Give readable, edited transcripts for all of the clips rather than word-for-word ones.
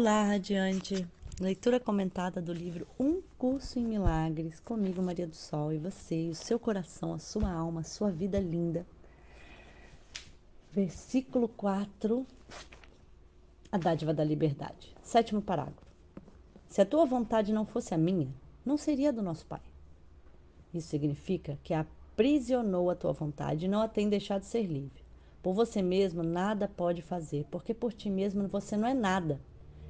Olá, Radiante! Leitura comentada do livro Um Curso em Milagres, comigo, Maria do Sol, e você, o seu coração, a sua alma, a sua vida linda. Versículo 4, a dádiva da liberdade. 7º parágrafo. Se a tua vontade não fosse a minha, não seria do nosso Pai. Isso significa que aprisionou a tua vontade e não a tem deixado ser livre. Por você mesmo nada pode fazer, porque por ti mesmo você não é nada.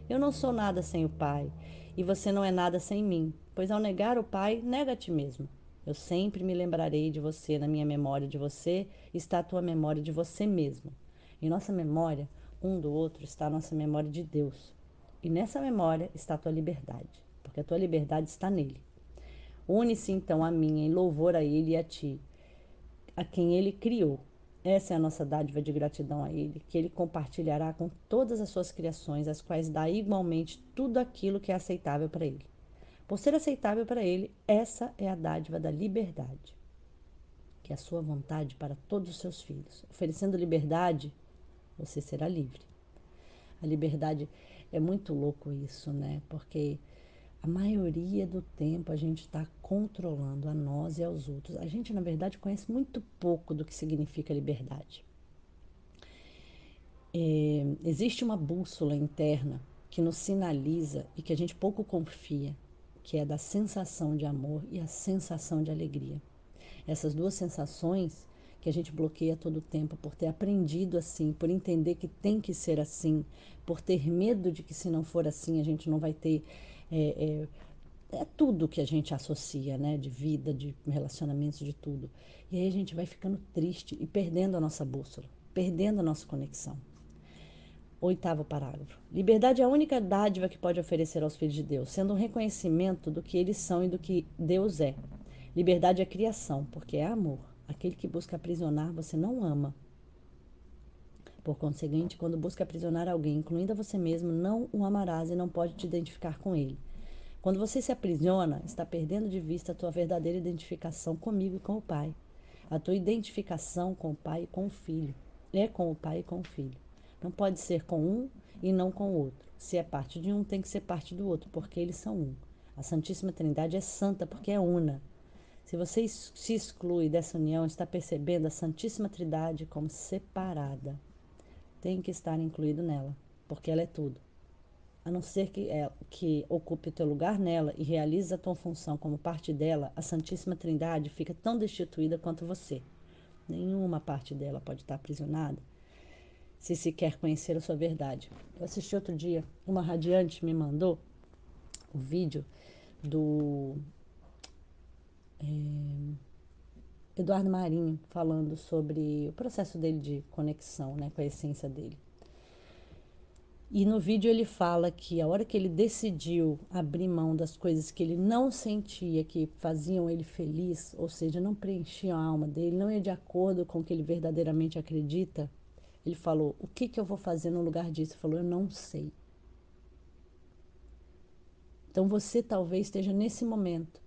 Eu não sou nada sem o Pai, e você não é nada sem mim, pois ao negar o Pai, nega a ti mesmo. Eu sempre me lembrarei de você, na minha memória de você está a tua memória de você mesmo. Em nossa memória, um do outro, está a nossa memória de Deus. E nessa memória está a tua liberdade, porque a tua liberdade está nele. Une-se então a mim em louvor a ele e a ti, a quem ele criou. Essa é a nossa dádiva de gratidão a ele, que ele compartilhará com todas as suas criações, as quais dá igualmente tudo aquilo que é aceitável para ele. Por ser aceitável para ele, essa é a dádiva da liberdade, que é a sua vontade para todos os seus filhos. Oferecendo liberdade, você será livre. A liberdade é muito louco isso, né? Porque a maioria do tempo a gente está controlando a nós e aos outros. A gente, na verdade, conhece muito pouco do que significa liberdade. Existe uma bússola interna que nos sinaliza e que a gente pouco confia, que é da sensação de amor e a sensação de alegria. Essas duas sensações que a gente bloqueia todo o tempo por ter aprendido assim, por entender que tem que ser assim, por ter medo de que se não for assim a gente não vai ter tudo que a gente associa, né? De vida, de relacionamentos, de tudo. E aí a gente vai ficando triste e perdendo a nossa bússola, perdendo a nossa conexão. 8º parágrafo. Liberdade é a única dádiva que pode oferecer aos filhos de Deus, sendo um reconhecimento do que eles são e do que Deus é. Liberdade é criação, porque é amor. Aquele que busca aprisionar, você não ama. Por conseguinte, quando busca aprisionar alguém, incluindo a você mesmo, não o amarás e não pode te identificar com ele. Quando você se aprisiona, está perdendo de vista a tua verdadeira identificação comigo e com o Pai. A tua identificação com o Pai e com o Filho. É com o Pai e com o Filho. Não pode ser com um e não com o outro. Se é parte de um, tem que ser parte do outro, porque eles são um. A Santíssima Trindade é santa porque é una. Se você se exclui dessa união, está percebendo a Santíssima Trindade como separada. Tem que estar incluído nela, porque ela é tudo. A não ser que ocupe o teu lugar nela e realize a tua função como parte dela, a Santíssima Trindade fica tão destituída quanto você. Nenhuma parte dela pode estar aprisionada se se quer conhecer a sua verdade. Eu assisti outro dia, uma radiante me mandou o vídeo do Eduardo Marinho falando sobre o processo dele de conexão, né, com a essência dele. E no vídeo ele fala que a hora que ele decidiu abrir mão das coisas que ele não sentia que faziam ele feliz, ou seja, não preenchiam a alma dele, não ia de acordo com o que ele verdadeiramente acredita, ele falou: o que eu vou fazer no lugar disso? Ele falou: eu não sei. Então você talvez esteja nesse momento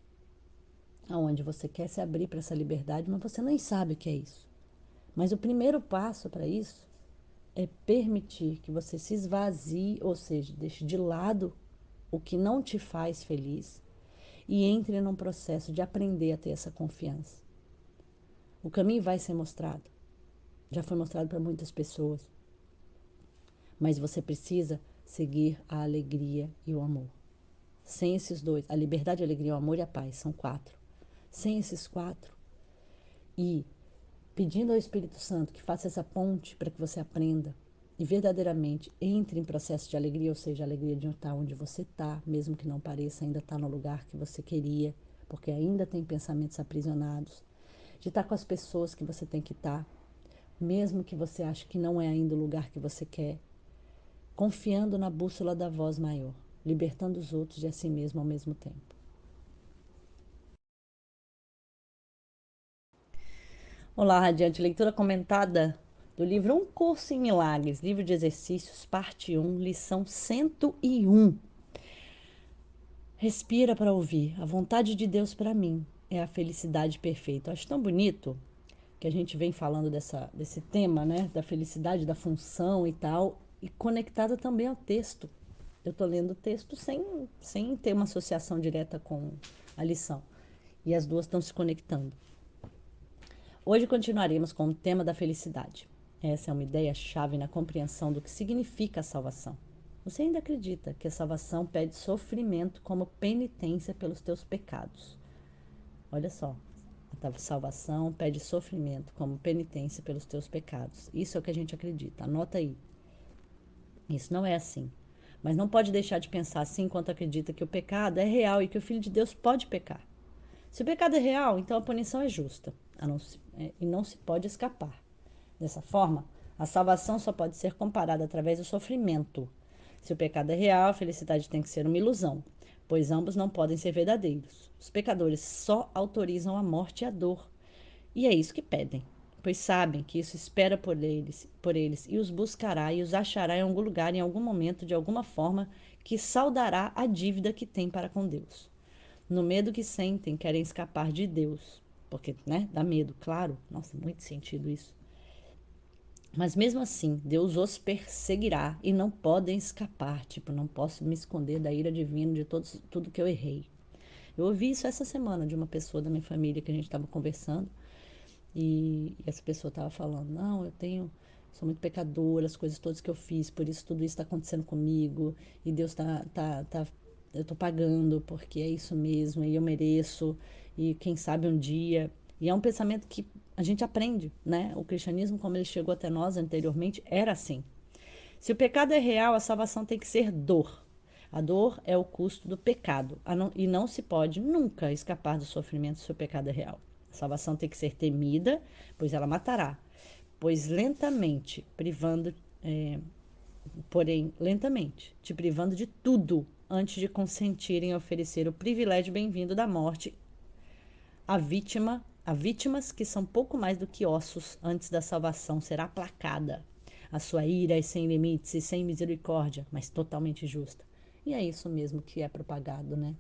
onde você quer se abrir para essa liberdade, mas você nem sabe o que é isso. Mas o primeiro passo para isso é permitir que você se esvazie, ou seja, deixe de lado o que não te faz feliz e entre num processo de aprender a ter essa confiança. O caminho vai ser mostrado. Já foi mostrado para muitas pessoas. Mas você precisa seguir a alegria e o amor. Sem esses dois, a liberdade, a alegria, o amor e a paz, são 4. Sem esses 4, e pedindo ao Espírito Santo que faça essa ponte para que você aprenda e verdadeiramente entre em processo de alegria, ou seja, a alegria de estar onde você está, mesmo que não pareça, ainda está no lugar que você queria, porque ainda tem pensamentos aprisionados, de estar com as pessoas que você tem que estar, mesmo que você ache que não é ainda o lugar que você quer, confiando na bússola da voz maior, libertando os outros e a si mesmo ao mesmo tempo. Olá, Radiante, leitura comentada do livro Um Curso em Milagres, livro de exercícios, parte 1, lição 101. Respira para ouvir. A vontade de Deus para mim é a felicidade perfeita. Eu acho tão bonito que a gente vem falando desse tema, né? Da felicidade, da função e tal, e conectada também ao texto. Eu estou lendo o texto sem ter uma associação direta com a lição. E as duas estão se conectando. Hoje continuaremos com o tema da felicidade. Essa é uma ideia-chave na compreensão do que significa a salvação. Você ainda acredita que a salvação pede sofrimento como penitência pelos teus pecados? Olha só, a salvação pede sofrimento como penitência pelos teus pecados. Isso é o que a gente acredita. Anota aí. Isso não é assim. Mas não pode deixar de pensar assim enquanto acredita que o pecado é real e que o Filho de Deus pode pecar. Se o pecado é real, então a punição é justa e não se pode escapar. Dessa forma, a salvação só pode ser comparada através do sofrimento. Se o pecado é real, a felicidade tem que ser uma ilusão, pois ambos não podem ser verdadeiros. Os pecadores só autorizam a morte e a dor. E é isso que pedem, pois sabem que isso espera por eles e os buscará e os achará em algum lugar, em algum momento, de alguma forma, que saldará a dívida que tem para com Deus. No medo que sentem, querem escapar de Deus. Porque, né, dá medo, claro. Nossa, muito sentido isso. Mas mesmo assim, Deus os perseguirá e não podem escapar. Tipo, não posso me esconder da ira divina de tudo que eu errei. Eu ouvi isso essa semana de uma pessoa da minha família que a gente estava conversando. E essa pessoa estava falando, não, sou muito pecadora, as coisas todas que eu fiz, por isso tudo isso está acontecendo comigo, e Deus eu estou pagando, porque é isso mesmo, e eu mereço, e quem sabe um dia. E é um pensamento que a gente aprende, né? O cristianismo, como ele chegou até nós anteriormente, era assim. Se o pecado é real, a salvação tem que ser dor. A dor é o custo do pecado, e não se pode nunca escapar do sofrimento se o pecado é real. A salvação tem que ser temida, pois ela matará. Pois lentamente, porém lentamente, te privando de tudo, antes de consentir em oferecer o privilégio bem-vindo da morte a vítimas que são pouco mais do que ossos antes da salvação ser aplacada. A sua ira é sem limites e sem misericórdia, mas totalmente justa. E é isso mesmo que é propagado, né?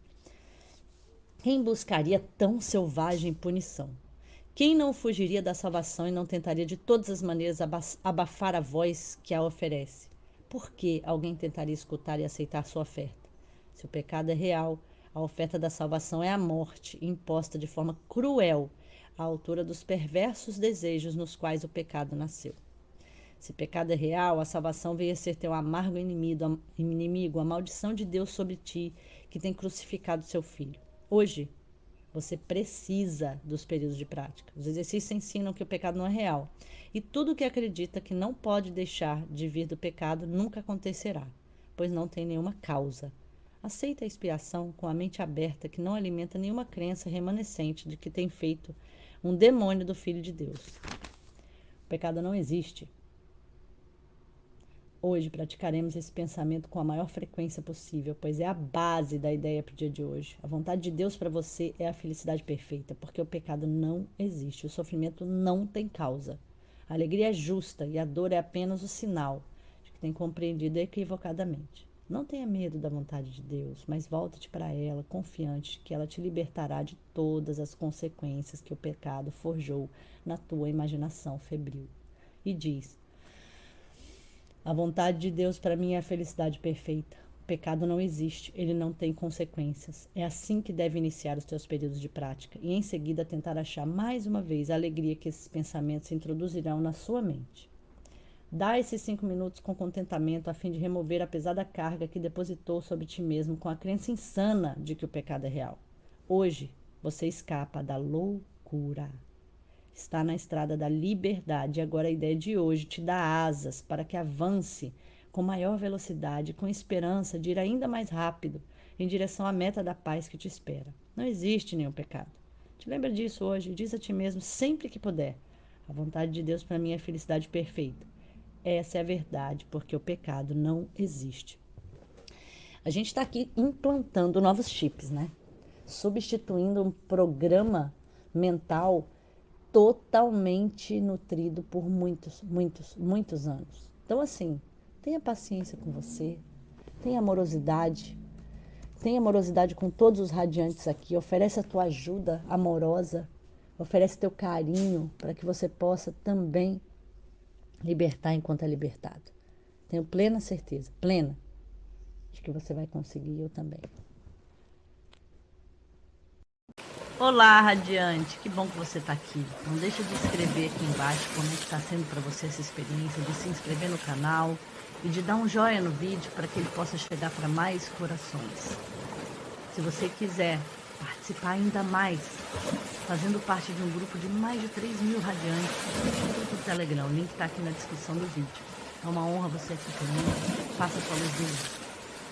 Quem buscaria tão selvagem punição? Quem não fugiria da salvação e não tentaria de todas as maneiras abafar a voz que a oferece? Por que alguém tentaria escutar e aceitar sua oferta? Se o pecado é real, a oferta da salvação é a morte, imposta de forma cruel à altura dos perversos desejos nos quais o pecado nasceu. Se o pecado é real, a salvação veio a ser teu amargo inimigo, a maldição de Deus sobre ti, que tem crucificado seu filho. Hoje, você precisa dos períodos de prática. Os exercícios ensinam que o pecado não é real. E tudo que acredita que não pode deixar de vir do pecado nunca acontecerá, pois não tem nenhuma causa. Aceita a expiação com a mente aberta, que não alimenta nenhuma crença remanescente de que tem feito um demônio do Filho de Deus. O pecado não existe. Hoje praticaremos esse pensamento com a maior frequência possível, pois é a base da ideia para o dia de hoje. A vontade de Deus para você é a felicidade perfeita, porque o pecado não existe, o sofrimento não tem causa. A alegria é justa e a dor é apenas o sinal de que tem compreendido equivocadamente. Não tenha medo da vontade de Deus, mas volte-te para ela, confiante que ela te libertará de todas as consequências que o pecado forjou na tua imaginação febril. E diz: a vontade de Deus para mim é a felicidade perfeita. O pecado não existe, ele não tem consequências. É assim que deve iniciar os teus períodos de prática e em seguida tentar achar mais uma vez a alegria que esses pensamentos introduzirão na sua mente. Dá esses 5 minutos com contentamento a fim de remover a pesada carga que depositou sobre ti mesmo com a crença insana de que o pecado é real. Hoje você escapa da loucura. Está na estrada da liberdade. E agora a ideia de hoje te dá asas para que avance com maior velocidade, com esperança de ir ainda mais rápido em direção à meta da paz que te espera. Não existe nenhum pecado. Te lembra disso hoje e diz a ti mesmo sempre que puder: a vontade de Deus para mim é a felicidade perfeita. Essa é a verdade, porque o pecado não existe. A gente está aqui implantando novos chips, né? Substituindo um programa mental totalmente nutrido por muitos anos. Então, assim, tenha paciência com você, tenha amorosidade com todos os radiantes aqui, oferece a tua ajuda amorosa, oferece teu carinho para que você possa também libertar enquanto é libertado. Tenho plena certeza, plena, Acho que você vai conseguir, eu também. Olá, Radiante, que bom que você está aqui. Não deixa de escrever aqui embaixo como é que está sendo para você essa experiência, de se inscrever no canal e de dar um joinha no vídeo para que ele possa chegar para mais corações. Se você quiser participar ainda mais, fazendo parte de um grupo de mais de 3.000 radiantes, no grupo do Telegram, o link está aqui na descrição do vídeo. É uma honra você aqui comigo. Faça sua luz brilhar.